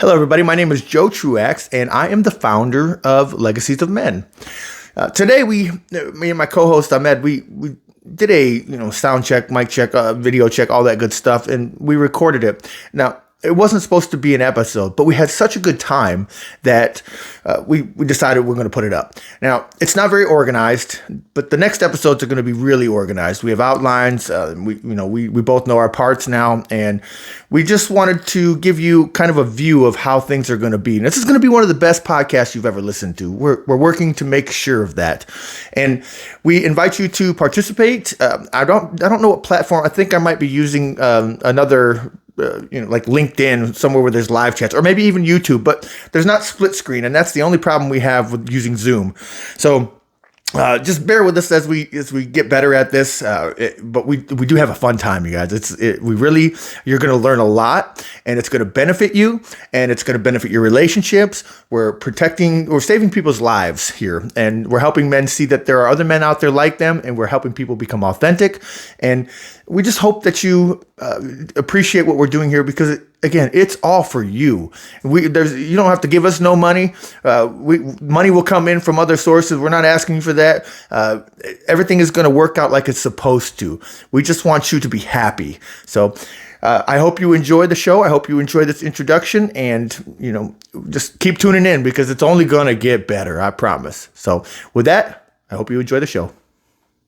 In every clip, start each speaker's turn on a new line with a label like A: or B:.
A: Hello, everybody. My name is Joe Truax, and I am the founder of Legacies of Men. Today, me and my co-host Ahmed, we did a sound check, mic check, video check, all that good stuff, and we recorded it. Now, it wasn't supposed to be an episode, but we had such a good time that we decided we're going to put it up. Now, it's not very organized, but the next episodes are going to be really organized. We have outlines. We both know our parts now, and we just wanted to give you kind of a view of how things are going to be. And this is going to be one of the best podcasts you've ever listened to. We're working to make sure of that, and we invite you to participate. I don't know what platform. I think I might be using another. Like LinkedIn, somewhere where there's live chats, or maybe even YouTube, but there's not split screen, and that's the only problem we have with using Zoom. So just bear with us as we get better at this. But we do have a fun time, you guys. You're going to learn a lot, and it's going to benefit you, and it's going to benefit your relationships. We're saving people's lives here, and we're helping men see that there are other men out there like them, and we're helping people become authentic. And we just hope that you appreciate what we're doing here, because again, it's all for you. You don't have to give us no money. Money will come in from other sources. We're not asking for that. Everything is going to work out like it's supposed to. We just want you to be happy. So I hope you enjoy the show. I hope you enjoy this introduction, and just keep tuning in, because it's only going to get better. I promise. So with that, I hope you enjoy the show.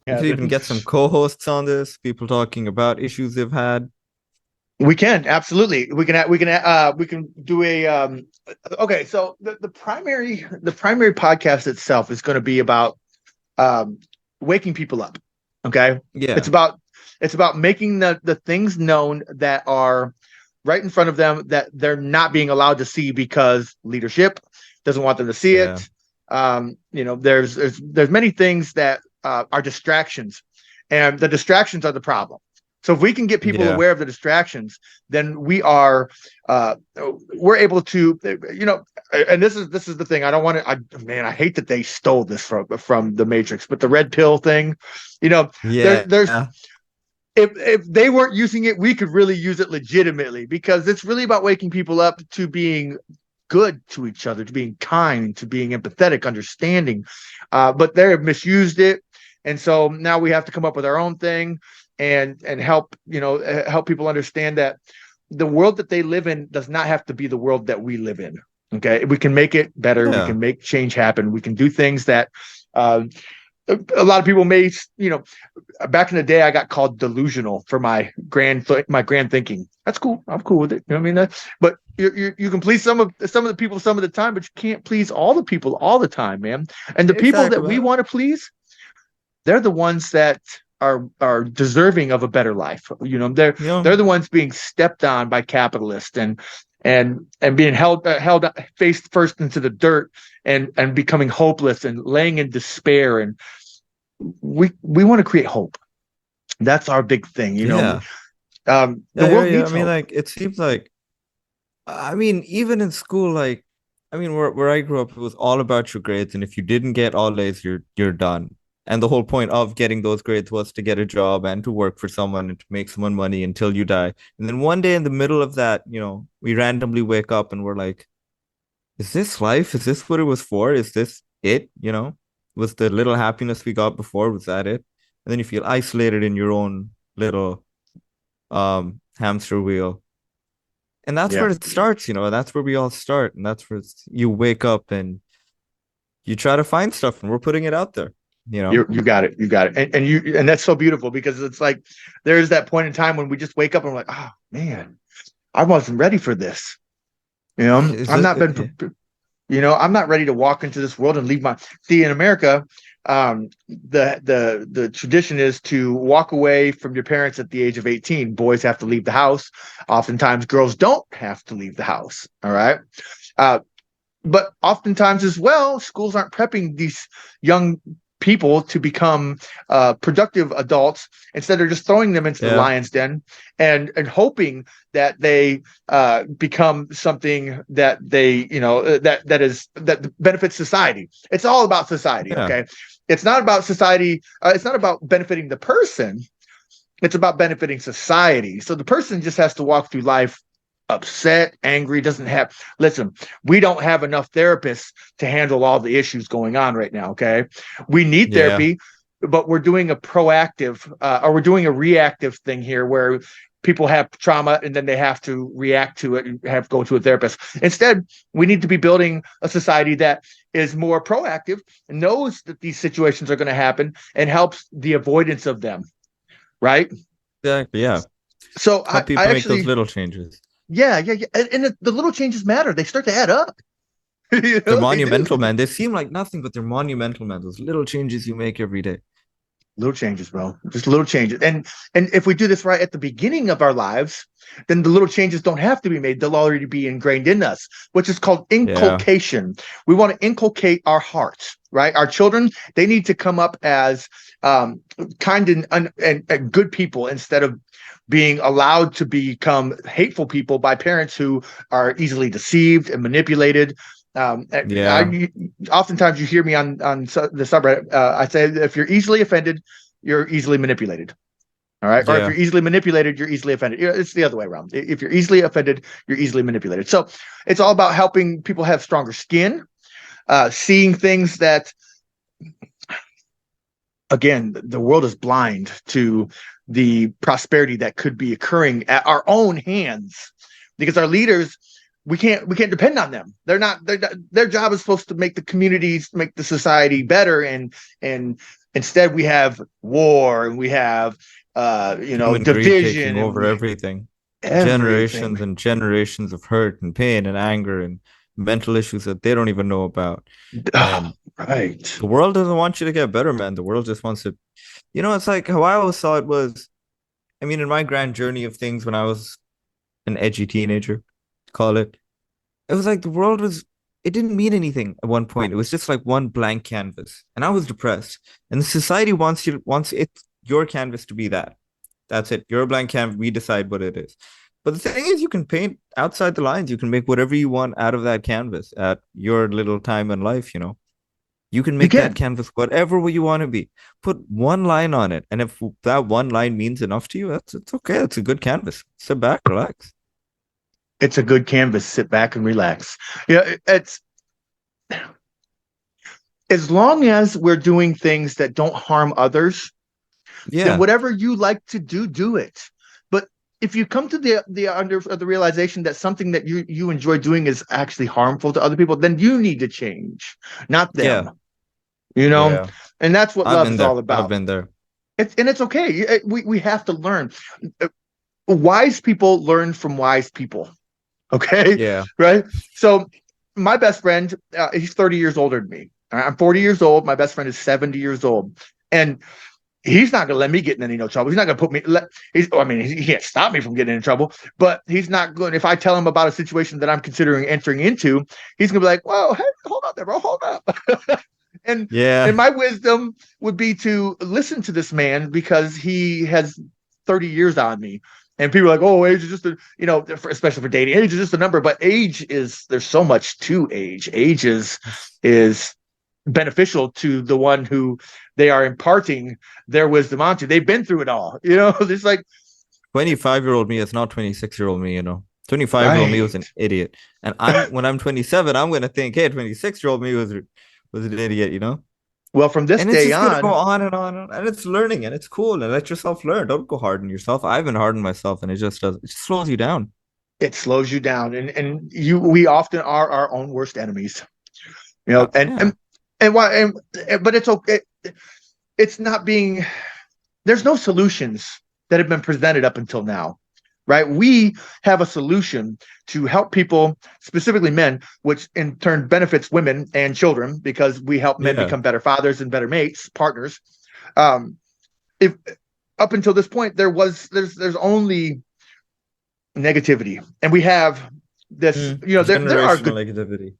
B: We could even get some co-hosts on this, people talking about issues they've had.
A: We can, absolutely. We can do a okay. So the primary podcast itself is going to be about waking people up. Okay.
B: Yeah.
A: It's about making the things known that are right in front of them that they're not being allowed to see because leadership doesn't want them to see it. There's many things that are distractions, and the distractions are the problem. So if we can get people aware of the distractions, then we're able to, and this is the thing. I don't want to, I hate that they stole this from the Matrix, but the red pill thing, if they weren't using it, we could really use it legitimately, because it's really about waking people up to being good to each other, to being kind, to being empathetic, understanding, but they have misused it. And so now we have to come up with our own thing and help people understand that the world that they live in does not have to be the world that we live in. Okay. We can make it better. Yeah. We can make change happen. We can do things that a lot of people may, back in the day, I got called delusional for my grand thinking. That's cool. I'm cool with it. You know what I mean? But you can please some of the people some of the time, but you can't please all the people all the time, man. And the people that we want to please, they're the ones that are deserving of a better life. They're the ones being stepped on by capitalists and being held face first into the dirt and becoming hopeless and laying in despair. And we want to create hope. That's our big thing. The world needs hope.
B: It seems like, even in school, where I grew up, it was all about your grades, and if you didn't get all A's, you're done. And the whole point of getting those grades was to get a job and to work for someone and to make someone money until you die. And then one day in the middle of that, we randomly wake up and we're like, is this life? Is this what it was for? Is this it? Was the little happiness we got before, was that it? And then you feel isolated in your own little hamster wheel. And that's where it starts, that's where we all start. And that's where you wake up and you try to find stuff, and we're putting it out there.
A: You got it. And that's so beautiful, because it's like there's that point in time when we just wake up and we're like, oh man, I wasn't ready for this. I'm not ready to walk into this world and leave in America. The tradition is to walk away from your parents at the age of 18. Boys have to leave the house. Oftentimes girls don't have to leave the house. All right. But oftentimes as well, schools aren't prepping these young people to become productive adults. Instead, they're just throwing them into the lion's den and hoping that they become something that they that benefits society. It's all about society. Okay, it's not about society. It's not about benefiting the person. It's about benefiting society. So the person just has to walk through life upset, angry, doesn't have, listen, we don't have enough therapists to handle all the issues going on right now. Okay. We need
B: Yeah.
A: therapy, but we're doing a proactive or we're doing a reactive thing here where people have trauma and then they have to react to it and have to go to a therapist. Instead, we need to be building a society that is more proactive, knows that these situations are going to happen and helps the avoidance of them. Right.
B: Exactly. Yeah.
A: So
B: Help
A: I
B: people make those
A: actually,
B: little changes.
A: yeah. And the little changes matter. They start to add up.
B: They're
A: They do.
B: monumental, man. They seem like nothing, but they're monumental, man. Those little changes you make every day.
A: Little changes, bro. Just little changes. And if we do this right at the beginning of our lives, then the little changes don't have to be made. They'll already be ingrained in us, which is called
B: Yeah.
A: inculcation. We want to inculcate our hearts, right? Our children, they need to come up as kind and good people instead of being allowed to become hateful people by parents who are easily deceived and manipulated.
B: Yeah.
A: Oftentimes you hear me on the subreddit. I say if you're easily offended, you're easily manipulated. All right. Or if
B: Yeah.
A: you're easily manipulated, you're easily offended. It's the other way around. If you're easily offended, you're easily manipulated. So it's all about helping people have stronger skin, seeing things that, again, the world is blind to the prosperity that could be occurring at our own hands because our leaders, we can't depend on them. Their job is supposed to make the communities, make the society better. And instead we have war and we have,
B: Human greed
A: division
B: taking
A: and
B: over everything.
A: everything.
B: Generations and generations of hurt and pain and anger and mental issues that they don't even know about.
A: Oh,
B: And
A: right.
B: the world doesn't want you to get better, man. The world just wants to, it's like how I always saw it was, I mean, in my grand journey of things when I was an edgy teenager, call it, it was like the world was, it didn't mean anything at one point. It was just like one blank canvas. And I was depressed. And the society wants it, your canvas to be that. That's it. You're a blank canvas. We decide what it is. But the thing is, you can paint outside the lines. You can make whatever you want out of that canvas at your little time in life. You can
A: You
B: make that
A: can.
B: canvas whatever you want to be. Put one line on it. And if that one line means enough to you, it's okay. It's a good canvas. Sit back, relax.
A: It's a good canvas. Sit back and relax. It's as long as we're doing things that don't harm others, then
B: Yeah.
A: whatever you like to do, do it. But if you come to the realization that something that you enjoy doing is actually harmful to other people, then you need to change, not them.
B: Yeah.
A: You know,
B: Yeah.
A: and that's what
B: I've
A: love
B: been
A: is
B: there.
A: all
B: I've
A: about.
B: been there.
A: It's okay. We have to learn. Wise people learn from wise people. Okay,
B: Yeah.
A: right. So my best friend, he's 30 years older than me. I'm 40 years old. My best friend is 70 years old, and he's not going to let me get in any no trouble. He's not going to put me. He can't stop me from getting in trouble, but he's not going. If I tell him about a situation that I'm considering entering into, he's going to be like, "Whoa, hey, hold up there, bro, hold up." and
B: Yeah.
A: and my wisdom would be to listen to this man because he has 30 years on me. And people are like, "Oh, age is just especially for dating, age is just a number." But there's so much to age. Age is beneficial to the one who they are imparting their wisdom onto. They've been through it all. It's like
B: 25-year-old me is not 26-year-old me. 25-year-old me was
A: right.
B: an idiot. And when I'm 27, I'm gonna think, hey, 26-year-old me was an idiot.
A: Well, from this
B: And it's
A: day
B: just gonna go
A: on,
B: on and on and it's learning and it's cool and let yourself learn. Don't go hard on yourself. I've been hard on myself and it just slows you down.
A: it slows you down, and we often are our own worst enemies. And
B: Yeah.
A: and why? But it's okay. It's not being. There's no solutions that have been presented up until now, right? We have a solution to help people, specifically men, which in turn benefits women and children because we help men
B: Yeah.
A: become better fathers and better mates, partners. If up until this point there's only negativity, and we have this. There are
B: Generational
A: good.
B: negativity.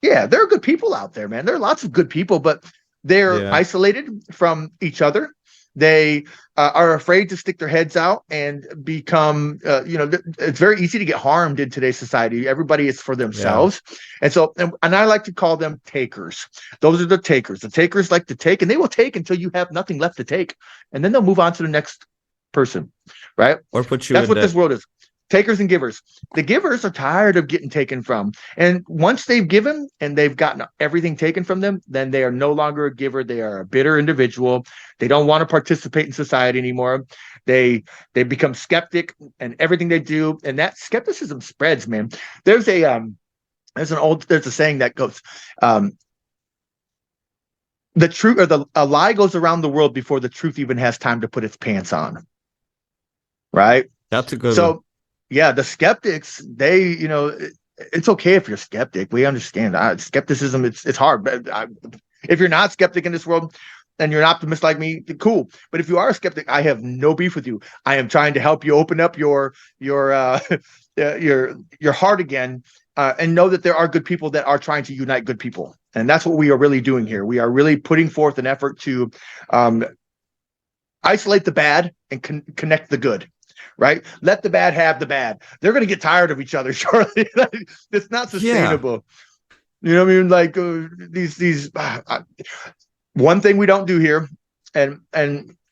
A: Yeah, there are good people out there, man. There are lots of good people, but they're
B: Yeah.
A: isolated from each other. They are afraid to stick their heads out and become, it's very easy to get harmed in today's society. Everybody is for
B: Yeah.
A: themselves. And so, and I like to call them takers. Those are the takers. The takers like to take, and they will take until you have nothing left to take. And then they'll move on to the next person, right?
B: Or put you
A: That's
B: in
A: what this
B: debt.
A: world is. Takers and givers. The givers are tired of getting taken from. And once they've given and they've gotten everything taken from them, then they are no longer a giver. They are a bitter individual. They don't want to participate in society anymore. They become skeptic and everything they do. And that skepticism spreads, man. There's a saying that goes, the truth or a lie goes around the world before the truth even has time to put its pants on. Right?
B: That's a good one.
A: So yeah, the skeptics, it's okay if you're a skeptic. We understand skepticism. It's hard. But if you're not skeptic in this world and you're an optimist like me, cool. But if you are a skeptic, I have no beef with you. I am trying to help you open up your heart again, and know that there are good people that are trying to unite good people. And that's what we are really doing here. We are really putting forth an effort to isolate the bad and connect the good. Right? Let the bad have the bad. They're going to get tired of each other shortly. It's not sustainable. Yeah. You know what I mean? Like these one thing we don't do here, and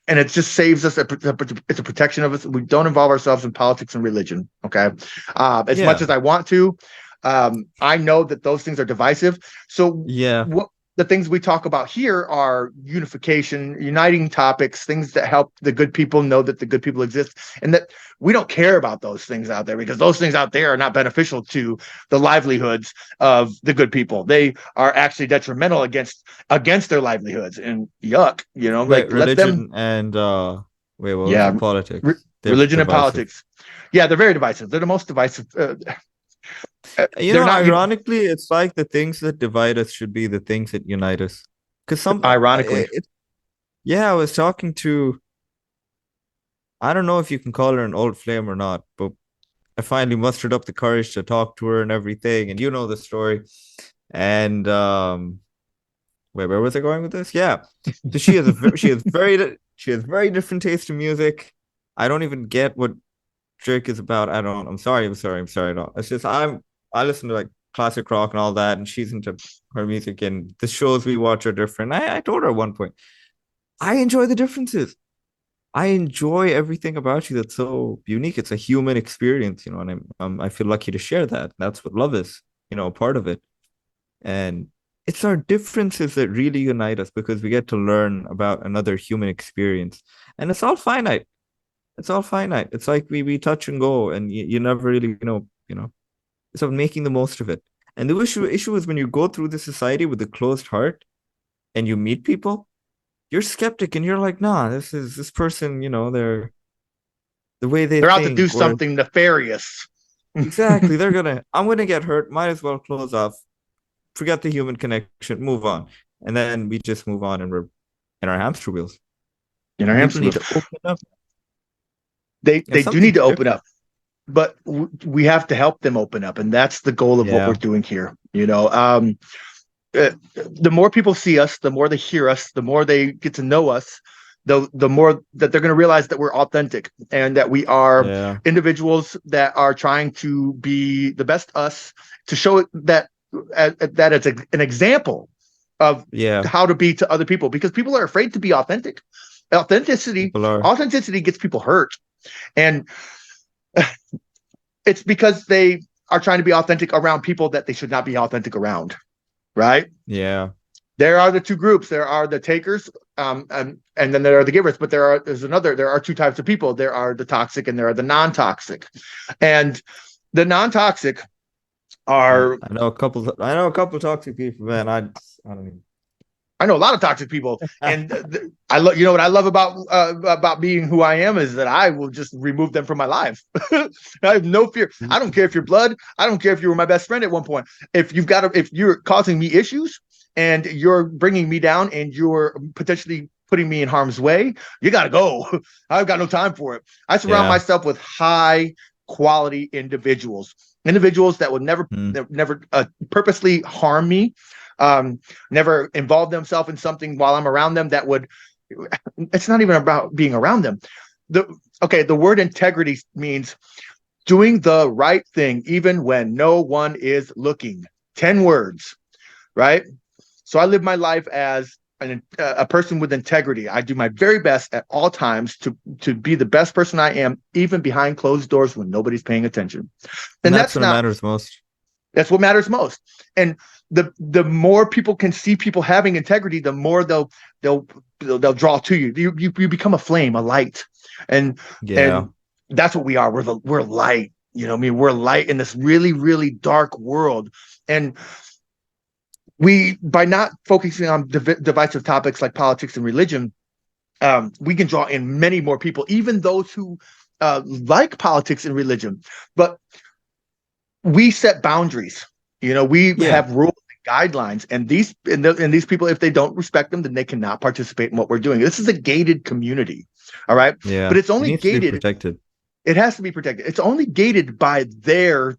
A: it just saves us. It's a protection of us. We don't involve ourselves in politics and religion. Okay, as much as I want to, I know that those things are divisive. So what the things we talk about here are unification, uniting topics, things that help the good people know that the good people exist, and that we don't care about those things out there because those things out there are not beneficial to the livelihoods of the good people. They are actually detrimental against their livelihoods. And yuck,
B: like religion and what was it? Politics.
A: Religion and politics. Yeah, they're very divisive. They're the most divisive.
B: Ironically, it's like the things that divide us should be the things that unite us. Because
A: ironically,
B: I was talking to, I don't know if you can call her an old flame or not, but I finally mustered up the courage to talk to her and everything, and you know the story. And where was I going with this? Yeah, so she has very different taste in music. I don't even get what Drake is about. I'm sorry. No, it's just I listen to like classic rock and all that, and she's into her music, and the shows we watch are different. I told her at one point, I enjoy the differences. I enjoy everything about you that's so unique. It's a human experience, and I feel lucky to share that. That's what love is, part of it. And it's our differences that really unite us because we get to learn about another human experience, and it's all finite. It's all finite. It's like we touch and go, and you never really, it's about making the most of it. And the issue is when you go through the society with a closed heart and you meet people, you're skeptic and you're like, nah, this person, they're the way they're
A: out to do something nefarious.
B: Exactly. I'm gonna get hurt. Might as well close off. Forget the human connection, move on. And then we just move on and we're in our hamster wheels.
A: In our hamster wheels. Need to open up. They do need to open up, but we have to help them open up, and that's the goal of what we're doing here. The more people see us, the more they hear us, the more they get to know us, the more that they're going to realize that we're authentic and that we are individuals that are trying to be the best us, to show that it's an example of how to be to other people, because people are afraid to be authentic. Authenticity gets people hurt. And it's because they are trying to be authentic around people that they should not be authentic around. Right?
B: Yeah.
A: There are the two groups. There are the takers, and then there are the givers. But there are two types of people. There are the toxic and there are the non-toxic. And the non-toxic are
B: I know a couple toxic people, man. I don't even.
A: I know a lot of toxic people, and I love. What I love about being who I am is that I will just remove them from my life. I have no fear. I don't care if you're blood. I don't care if you were my best friend at one point. If you're causing me issues and you're bringing me down and you're potentially putting me in harm's way, you got to go. I've got no time for it. I surround myself with high quality individuals that would never purposely harm me. Never involve themselves in something while I'm around them that would, it's not even about being around them. The word integrity means doing the right thing even when no one is looking. 10 words, right? So I live my life as a person with integrity. I do my very best at all times to be the best person I am, even behind closed doors when nobody's paying attention.
B: And
A: And
B: that's
A: that's
B: when it
A: not
B: matters most.
A: that's what matters most. And the more people can see people having integrity, the more they'll they'll draw to you. You become a flame, a light, and
B: Yeah.
A: and that's what we are. We're light. You know, what I mean, we're light in this really really dark world, and we by not focusing on divisive topics like politics and religion, we can draw in many more people, even those who like politics and religion. But we set boundaries. You know, we
B: Yeah.
A: have rules and guidelines, and these people, if they don't respect them, then they cannot participate in what we're doing. This is a gated community, all right.
B: Yeah.
A: But it's
B: It
A: only
B: needs to be
A: gated.
B: protected.
A: It has to be protected. It's only gated by their.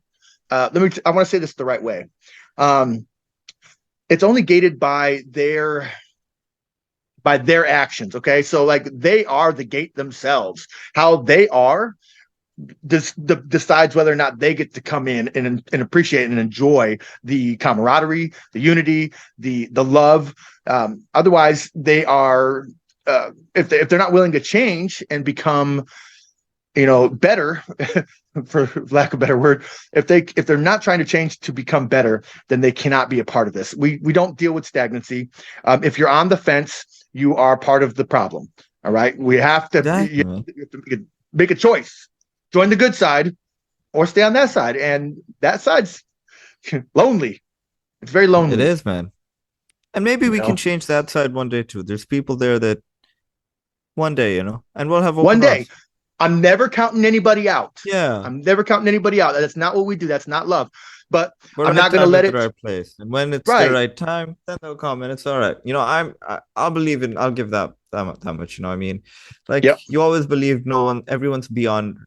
A: I want to say this the right way. Um, it's only gated by their actions. Okay, so like they are the gate themselves. How they are decides whether or not they get to come in and appreciate and enjoy the camaraderie, the unity, the love. Otherwise, they are if they're not willing to change and become, you know, better, for lack of a better word, if they're not trying to change to become better, then they cannot be a part of this. We don't deal with stagnancy. If you're on the fence, you are part of the problem. All right, we have to,
B: Exactly,
A: you
B: man.
A: have to make a choice. Join the good side or stay on that side. And that side's lonely. It's very
B: It
A: lonely,
B: is, man. And maybe
A: you
B: we can
A: know.
B: change that side one day too. There's people there that one day, and we'll have
A: One
B: open
A: day,
B: arms.
A: I'm never counting anybody out.
B: Yeah.
A: I'm never counting anybody out. That's not what we do. That's not love. But
B: We're
A: I'm
B: right
A: not going to
B: time
A: let
B: at the
A: it.
B: right place. And when it's the
A: Right.
B: right time, then they'll come and it's all right. I'll believe in, I'll give that much, I mean? Like
A: Yep.
B: you always believe everyone's beyond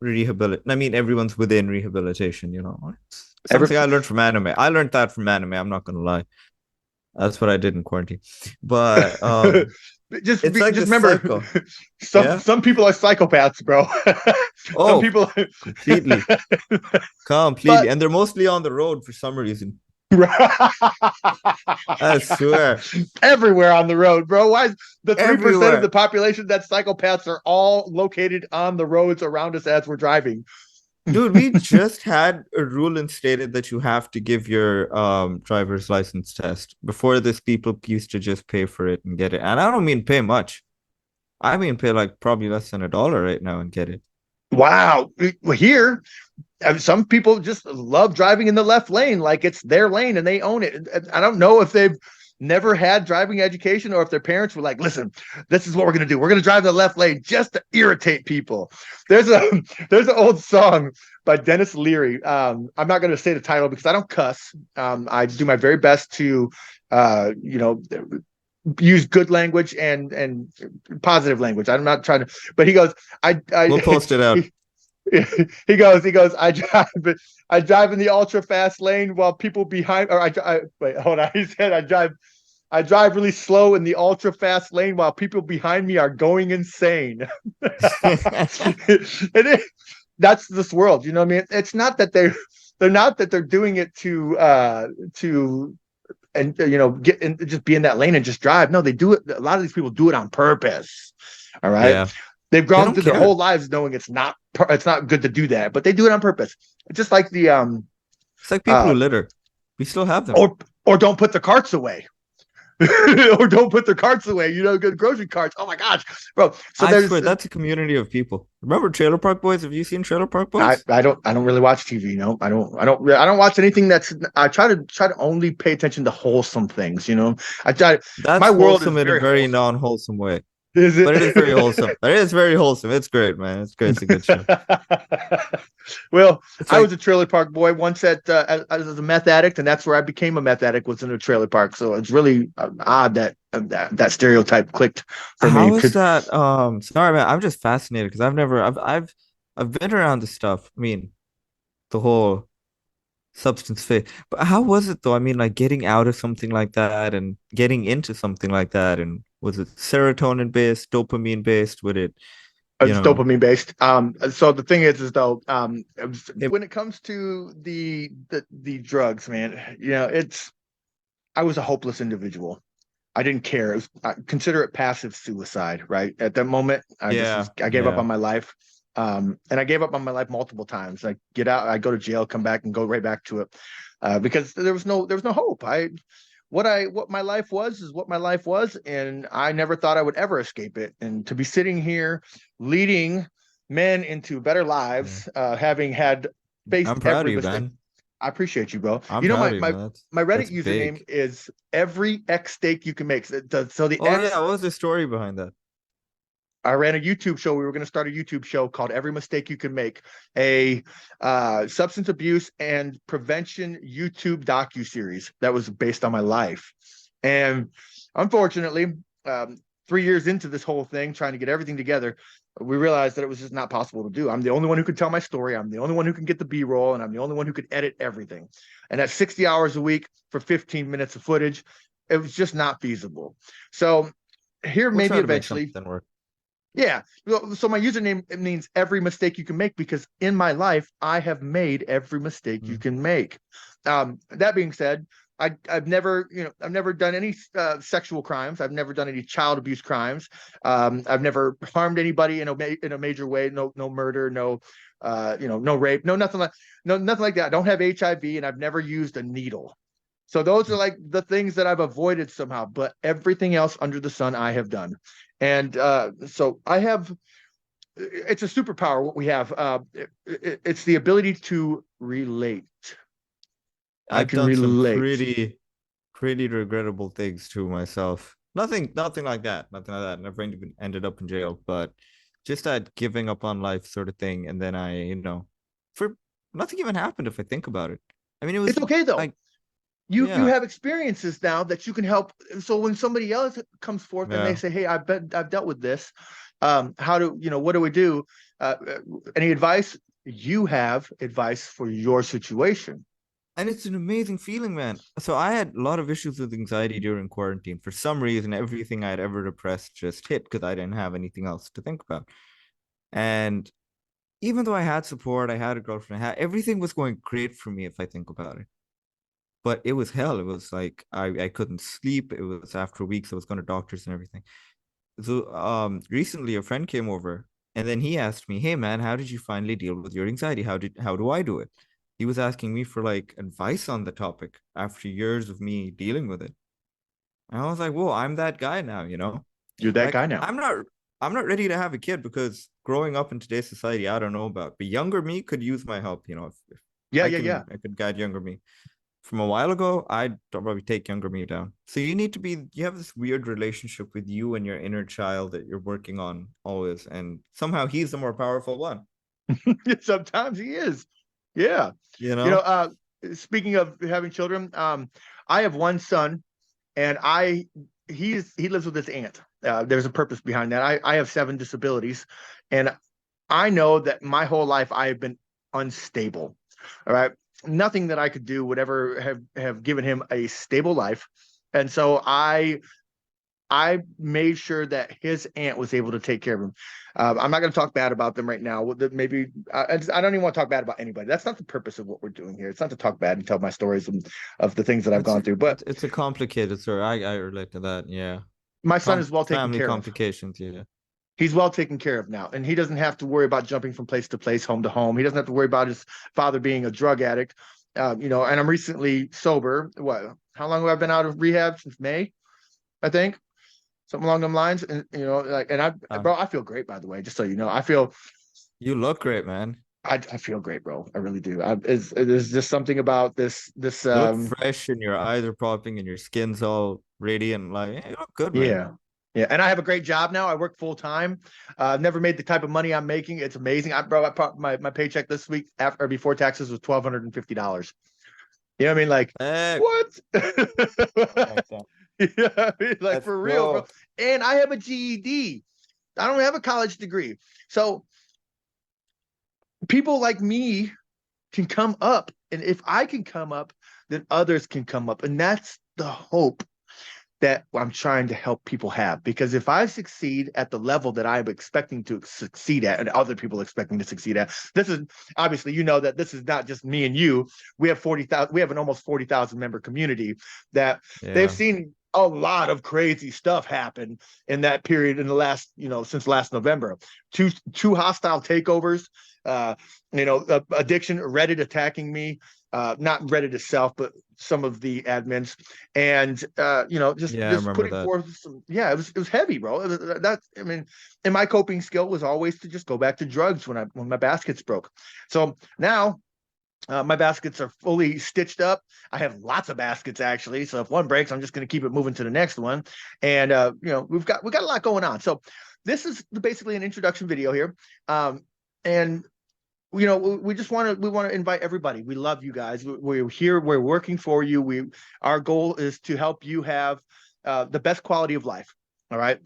B: rehabilitation. I mean, everyone's within rehabilitation. It's
A: Every,
B: something I learned from anime. I learned that from anime. I'm not gonna lie. That's what I did in quarantine. But it's like
A: just
B: this
A: remember,
B: cycle.
A: some
B: Yeah.
A: some people are psychopaths, bro. Some
B: Oh,
A: people,
B: completely. Completely.
A: but
B: And they're mostly on the road for some reason. I swear.
A: everywhere on the road, bro. Why is the 3% of the
B: Everywhere.
A: population that psychopaths are all located on the roads around us as we're driving?
B: Dude, we just had a rule instated that you have to give your driver's license test. Before this, people used to just pay for it and get it. And I don't mean pay much. I mean pay like probably less than $1 right now and get it.
A: Wow. Here, some people just love driving in the left lane like it's their lane and they own it. I don't know if they've never had driving education or if their parents were like, listen, this is what we're going to do. We're going to drive the left lane just to irritate people. There's a there's an old song by Dennis Leary. I'm not going to say the title because I don't cuss. I do my very best to, you know, use good language and positive language. I'm not trying to, but he goes,
B: We'll post it out.
A: he goes, I drive in the ultra fast lane while people behind, or wait, hold on. He said, I drive really slow in the ultra fast lane while people behind me are going insane. It is, that's this world. You know what I mean? It's not that they're not that they're doing it to and you know get and just be in that lane and just drive. No, they do it. A lot of these people do it on purpose. All right.
B: Yeah.
A: They've
B: They
A: gone
B: don't
A: through their
B: care.
A: whole lives knowing it's not good to do that, but they do it on purpose. Just like the
B: It's like people
A: uh
B: who litter. We still have them.
A: or don't put the carts away. Or don't put their carts away, you know, good grocery carts. Oh my gosh, bro. So
B: I
A: there's
B: swear that's a community of people. Remember Trailer Park Boys? Have you seen Trailer Park Boys?
A: I don't really watch TV. No, I don't watch anything that's. I try to only pay attention to wholesome things. You know, I try.
B: That's
A: My world is
B: wholesome in a
A: very
B: very
A: wholesome.
B: non-wholesome way.
A: Is
B: But it is very wholesome.
A: it?
B: It is very wholesome. It's great, man. It's great. It's a good show.
A: Well,
B: It's
A: I was
B: like
A: a trailer park boy once as a meth addict, and that's where I became a meth addict. Was in a trailer park, so it's really odd that stereotype clicked for me.
B: how is
A: 'Cause
B: that? Sorry, man. I'm just fascinated because I've been around this stuff. I mean, the whole substance phase. But how was it though? I mean, like getting out of something like that and getting into something like that, and was it serotonin based, dopamine based? Would it, you
A: it's
B: know,
A: dopamine based. So the thing is though,
B: it,
A: when it comes to the drugs, man, you know, I was a hopeless individual. I didn't care. I consider it passive suicide, right? At that moment,
B: Yeah,
A: I gave up
B: yeah.
A: on my life. And I gave up on my life multiple times. I get out, I go to jail, come back, and go right back to it, because there was no hope. What my life was is what my life was, and I never thought I would ever escape it. And to be sitting here leading men into better
B: Yeah.
A: lives, having had faced
B: I'm proud
A: every
B: of you,
A: mistake.
B: man.
A: I appreciate you, bro.
B: I'm
A: You know,
B: proud of you, man.
A: my Reddit
B: That's
A: username
B: big.
A: is every X steak you can make. So the
B: Oh yeah,
A: X,
B: what was the story behind that?
A: I ran a YouTube show. We were going to start a YouTube show called Every Mistake You Can Make, a substance abuse and prevention YouTube docu series that was based on my life. And unfortunately, um, 3 years into this whole thing, trying to get everything together, we realized that it was just not possible to do. I'm the only one who could tell my story. I'm the only one who can get the B-roll, and I'm the only one who could edit everything. And at 60 hours a week for 15 minutes of footage, it was just not feasible. So here,
B: We'll
A: maybe
B: try to make
A: eventually,
B: something work.
A: yeah. So my username means every mistake you can make, because in my life I have made every mistake you
B: Hmm.
A: can make. That being said, I've never, I've never done any sexual crimes. I've never done any child abuse crimes. I've never harmed anybody in a major way. No murder. No, no rape. Nothing like that. I don't have HIV, and I've never used a needle. So those are like the things that I've avoided somehow, but everything else under the sun I have done. And so I have, it's a superpower what we have. It's the ability to relate. I
B: I've
A: can
B: done some
A: relate.
B: pretty regrettable things to myself. Nothing like that. Nothing like that. Never even ended up in jail, but just that giving up on life sort of thing. And then for nothing even happened if I think about it. I mean, it
A: It's
B: was
A: okay though.
B: like,
A: You
B: yeah,
A: have experiences now that you can help. So when somebody else comes forth and they
B: yeah.
A: say, "Hey, I've dealt with this. How do what do we do? Any advice?" You have advice for your situation.
B: And it's an amazing feeling, man. So I had a lot of issues with anxiety during quarantine. For some reason, everything I had ever repressed just hit because I didn't have anything else to think about. And even though I had support, I had a girlfriend, everything was going great for me if I think about it. But it was hell. It was like I couldn't sleep. It was after weeks I was going to doctors and everything. So recently a friend came over and then he asked me, "Hey man, how did you finally deal with your anxiety? How do I do it?" He was asking me for like advice on the topic after years of me dealing with it. And I was like, "Whoa, I'm that guy now, you know?"
A: You're that
B: Like
A: guy now.
B: I'm not ready to have a kid because growing up in today's society, I don't know about. But younger me could use my help, if
A: Yeah, yeah, yeah.
B: I could guide younger me. From a while ago, I'd probably take younger me down. So you have this weird relationship with you and your inner child that you're working on always. And somehow he's the more powerful one,
A: Sometimes he is. Yeah.
B: you
A: You know,
B: know?
A: speaking of having children, I have one son, and he lives with his aunt. There's a purpose behind that. I have seven disabilities, and I know that my whole life I have been unstable. All right. Nothing that I could do would ever have given him a stable life. And so I made sure that his aunt was able to take care of him. I'm not going to talk bad about them right now. Maybe I don't even want to talk bad about anybody. That's not the purpose of what we're doing here. It's not to talk bad and tell my stories of the things that I've gone through. But
B: It's a complicated story. I relate to that. Yeah.
A: my son is well taken
B: Family
A: care of.
B: complications. Yeah.
A: He's well taken care of now, and he doesn't have to worry about jumping from place to place, home to home. He doesn't have to worry about his father being a drug addict. And I'm recently sober. What? How long have I been out of rehab? Since May, I think, something along them lines. And
B: Uh,
A: bro, I feel great. By the way, just so you know,
B: you look great, man.
A: I feel great, bro. I really do. There's just something about this.
B: You look fresh and your eyes are popping and your skin's all radiant. Like, yeah, you look good, man.
A: Yeah. Yeah, and I have a great job now. I work full time. I've never made the type of money I'm making. It's amazing. My paycheck this week after or before taxes was $1,250. You know what I mean? Like,
B: Hey,
A: what?
B: like that.
A: Yeah, I mean, like
B: Let's
A: for real, bro.
B: go.
A: And I have a GED. I don't have a college degree. So people like me can come up. And if I can come up, then others can come up. And that's the hope that I'm trying to help people have. Because if I succeed at the level that I'm expecting to succeed at, and other people expecting to succeed at, this is obviously, that this is not just me and you. We have 40,000. We have an almost 40,000 member community that they've
B: Yeah.
A: seen. a lot of crazy stuff happened in that period in the last, since last November. Two hostile takeovers, addiction, Reddit attacking me, not Reddit itself, but some of the admins, and
B: Yeah, I
A: just
B: remember
A: putting
B: that.
A: forth some. Yeah, it was heavy, bro. And my coping skill was always to just go back to drugs when my baskets broke. So now my baskets are fully stitched up. I have lots of baskets actually. So if one breaks, I'm just going to keep it moving to the next one. And we've got a lot going on. So this is basically an introduction video here. And we just want to invite everybody. We love you guys. We're here. We're working for you. Our goal is to help you have the best quality of life. All right.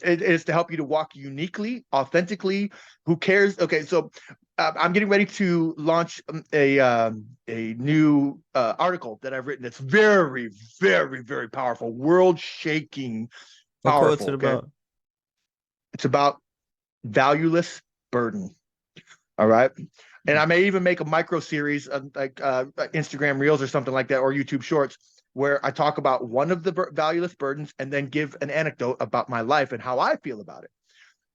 A: It is to help you to walk uniquely, authentically. Who cares? Okay, so I'm getting ready to launch a new article that I've written. That's very, very, very powerful, world-shaking,
B: What quote's
A: powerful.
B: it
A: Okay,
B: about?
A: it's about valueless burden. All right. And I may even make a micro series of Instagram Reels or something like that, or YouTube Shorts, where I talk about one of the valueless burdens and then give an anecdote about my life and how I feel about it.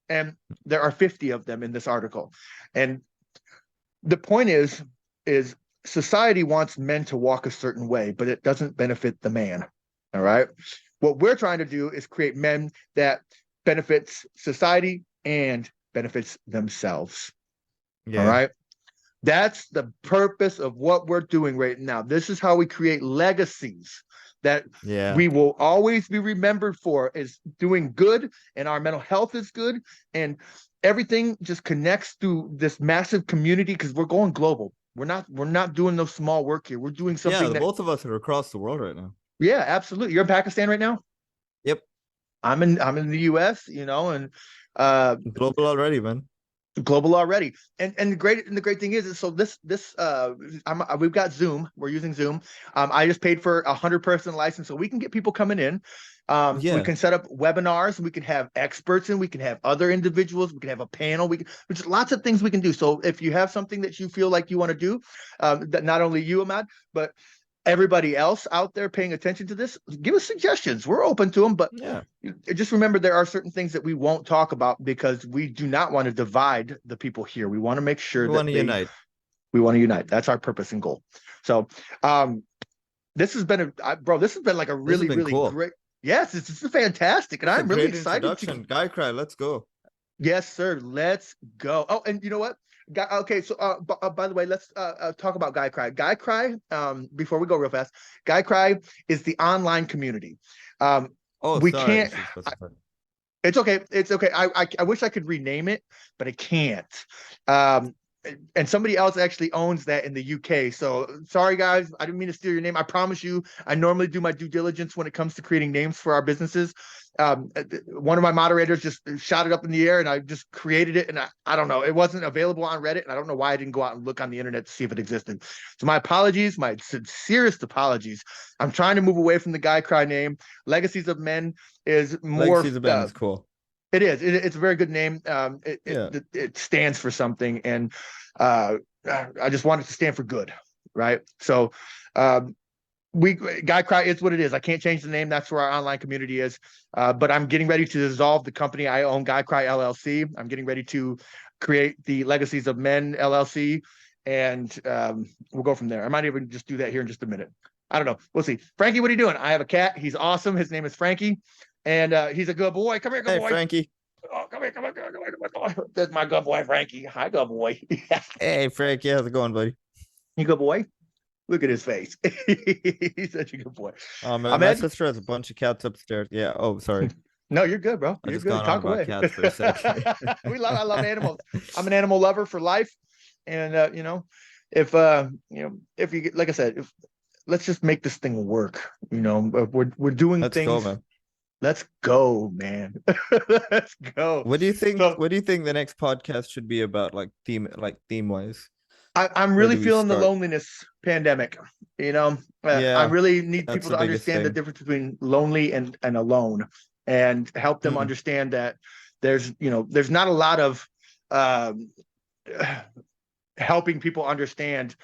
A: And there are 50 of them in this article. And the point is society wants men to walk a certain way, but it doesn't benefit the man. All right. What we're trying to do is create men that benefits society and benefits themselves.
B: Yeah.
A: All right. That's the purpose of what we're doing right now. This is how we create legacies that we will always be remembered for, is doing good, and our mental health is good, and everything just connects through this massive community because we're going global. We're not doing no small work here. We're doing something
B: both of us are across the world right now.
A: Yeah, absolutely. You're in Pakistan right now?
B: Yep.
A: I'm in the US, and
B: global already, man.
A: Global already. And the great thing is so we've got Zoom. We're using Zoom. I just paid for 100-person license so we can get people coming in. We can set up webinars, we can have experts in, we can have other individuals, we can have a panel, there's lots of things we can do. So if you have something that you feel like you want to do, that not only you, Ahmed, but everybody else out there paying attention to this, give us suggestions. We're open to them, but just remember there are certain things that we won't talk about because we do not want to divide the people here. We want to make sure
B: we want to unite.
A: We want to unite. That's our purpose and goal. So this has been like a really, really cool. Great. Yes, this is fantastic. And I'm really excited.
B: Guy Cry, let's go.
A: Yes, sir. Let's go. Oh, and you know what? Okay, so by the way, let's talk about Guy Cry. Guy Cry, before we go real fast, Guy Cry is the online community. We can't. It's okay. It's okay. I wish I could rename it, but I can't. And somebody else actually owns that in the UK. So sorry, guys. I didn't mean to steal your name. I promise you, I normally do my due diligence when it comes to creating names for our businesses. One of my moderators just shot it up in the air and I just created it. And I don't know. It wasn't available on Reddit. And I don't know why I didn't go out and look on the internet to see if it existed. So my apologies, my sincerest apologies. I'm trying to move away from the Guy Cry name. Legacies of Men is more.
B: Legacies of Men is cool.
A: It is. It's a very good name. It stands for something, and I just want it to stand for good, right? So, Guy Cry is what it is. I can't change the name. That's where our online community is. But I'm getting ready to dissolve the company I own, Guy Cry LLC. I'm getting ready to create the Legacies of Men LLC, and we'll go from there. I might even just do that here in just a minute. I don't know. We'll see. Frankie, what are you doing? I have a cat. He's awesome. His name is Frankie. And he's a good boy. Come here, good boy.
B: Frankie.
A: Oh, come here. That's my good boy, Frankie. Hi, good boy.
B: Hey, Frankie. How's it going, buddy?
A: You good boy? Look at his face. He's such a good boy.
B: My sister has a bunch of cats upstairs. Yeah. Oh, sorry.
A: No, you're good, bro. You're good. Talk away.
B: Cats for a second.
A: I love animals. I'm an animal lover for life. And if you like I said, let's just make this thing work. We're doing things.
B: Go, man.
A: Let's go, man. Let's go.
B: What do you think? What do you think the next podcast should be about, theme wise?
A: I'm really feeling the loneliness pandemic. I really need people to understand the difference between lonely and alone, and help them understand that there's not a lot of helping people understand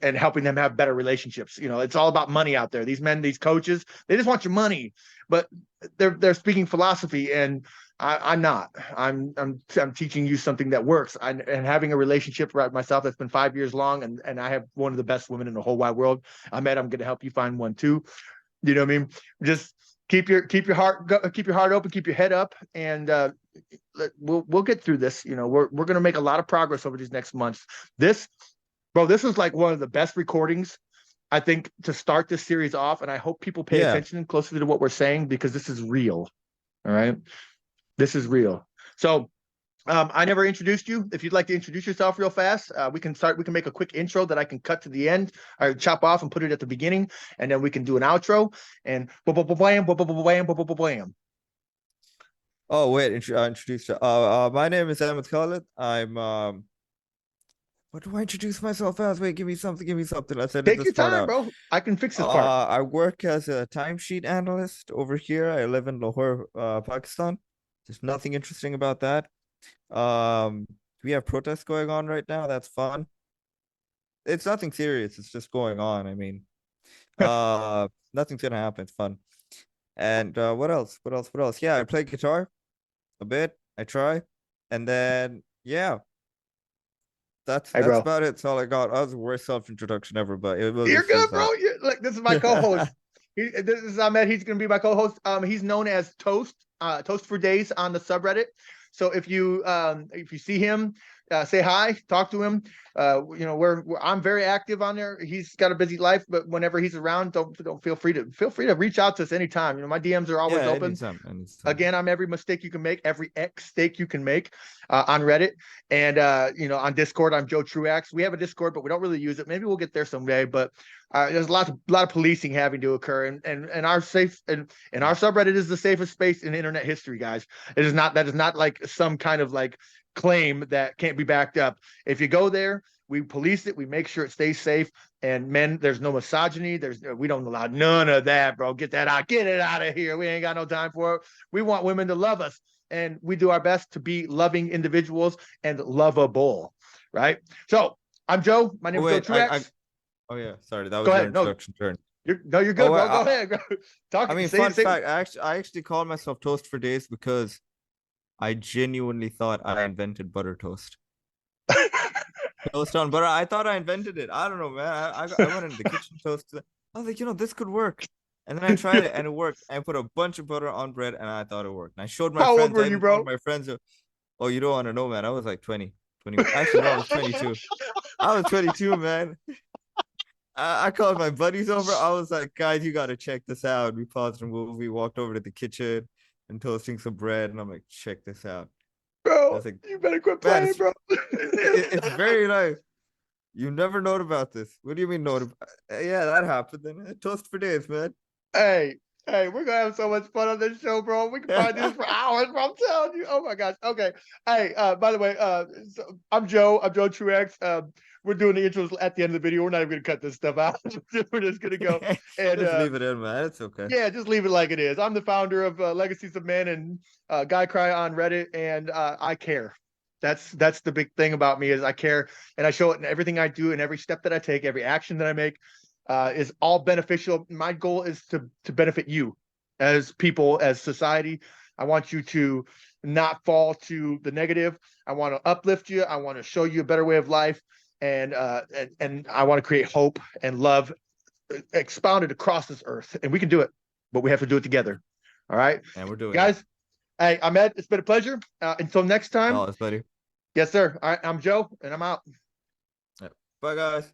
A: and helping them have better relationships. It's all about money out there. These men, these coaches, they just want your money, but they're speaking philosophy, and I'm not. I'm teaching you something that works. And having a relationship right myself that's been 5 years long, and I have one of the best women in the whole wide world. Ahmed, I'm going to help you find one too. You know what I mean? Just keep your heart open, keep your head up, and we'll get through this. We're going to make a lot of progress over these next months. This is like one of the best recordings, I think, to start this series off, and I hope people pay
B: Yeah.
A: attention closely to what we're saying, because this is real. All right, this is real. So I never introduced you. If you'd like to introduce yourself real fast, we can start. We can make a quick intro that I can cut to the end, or chop off and put it at the beginning, and then we can do an outro. And blam.
B: Oh wait, introduce you. My name is Ahmed Khalid. I'm what do I introduce myself as? Wait, give me something. Give me something. Let's edit
A: Take
B: this
A: your
B: part
A: time,
B: out.
A: bro. I can fix this part.
B: I work as a timesheet analyst over here. I live in Lahore, Pakistan. There's nothing interesting about that. Um, we have protests going on right now. That's fun. It's nothing serious. It's just going on. I mean, nothing's gonna happen. It's fun. And what else? What else? What else? Yeah, I play guitar a bit. I try, and then yeah, that's
A: Hey,
B: that's
A: bro.
B: about it. That's all I got. That was the worst self-introduction ever, but we'll
A: You're
B: get through
A: good, bro. This is my co-host. This is Ahmed. He's going to be my co-host. He's known as Toast for Days on the subreddit. So if you see him, say hi, talk to him. I'm very active on there. He's got a busy life, but whenever he's around, don't feel free to reach out to us anytime. My DMs are always
B: Yeah,
A: open.
B: anytime.
A: Again, I'm every mistake you can make, every mistake you can make on Reddit, and on Discord. I'm Joe Truax. We have a Discord, but we don't really use it. Maybe we'll get there someday. But there's a lot of policing having to occur, and our our subreddit is the safest space in internet history, guys. That is not like some kind of like claim that can't be backed up. If you go there, we police it. We make sure it stays safe. And men, there's no misogyny. We don't allow none of that, bro. Get that out. Get it out of here. We ain't got no time for it. We want women to love us, and we do our best to be loving individuals and lovable, right? So I'm Joe. My name is Joe Truax.
B: Oh yeah, sorry, that was
A: Go
B: your
A: ahead. No,
B: introduction turn.
A: you're good,
B: Oh,
A: bro. Go ahead, bro. Talk.
B: I mean, fun fact, I actually call myself Toast for Days because I genuinely thought I invented butter toast. Toast on butter. I thought I invented it. I don't know, man. I went into the kitchen toast. I was like, this could work. And then I tried it and it worked. I put a bunch of butter on bread and I thought it worked. And I showed my
A: How
B: friends.
A: old were
B: I
A: you,
B: even
A: bro?
B: told my friends, oh, you don't want to know, man. I was like 20. Actually, no, I was 22. I was 22, man. I called my buddies over. I was like, guys, you got to check this out. We paused the movie, walked over to the kitchen and toasting some bread. And I'm like, check this out. I
A: Bro,
B: was like,
A: you better quit
B: man,
A: playing, bro.
B: it's very nice. You never known about this. What do you mean known about? Yeah, that happened. Then toast for days, man.
A: Hey, we're gonna have so much fun on this show, bro. We can probably do this for hours, bro. I'm telling you. Oh my gosh. Okay. Hey, by the way, I'm Joe. I'm Joe Truax. We're doing the intros at the end of the video. We're not even gonna cut this stuff out. We're just gonna go and
B: just leave it in, man. It's okay.
A: Yeah, just leave it like it is. I'm the founder of Legacies of Men and Guy Cry on Reddit, and I care. That's the big thing about me is I care, and I show it in everything I do, and every step that I take, every action that I make is all beneficial. My goal is to benefit you as people, as society. I want you to not fall to the negative. I want to uplift you. I want to show you a better way of life, and I want to create hope and love expounded across this earth, and we can do it, but we have to do it together. All right,
B: and we're doing
A: guys. Hey, Ahmed, it's been a pleasure. Until next time.
B: Oh, buddy.
A: Yes, sir. All right, I'm Joe, and I'm out.
B: Yep. Bye, guys.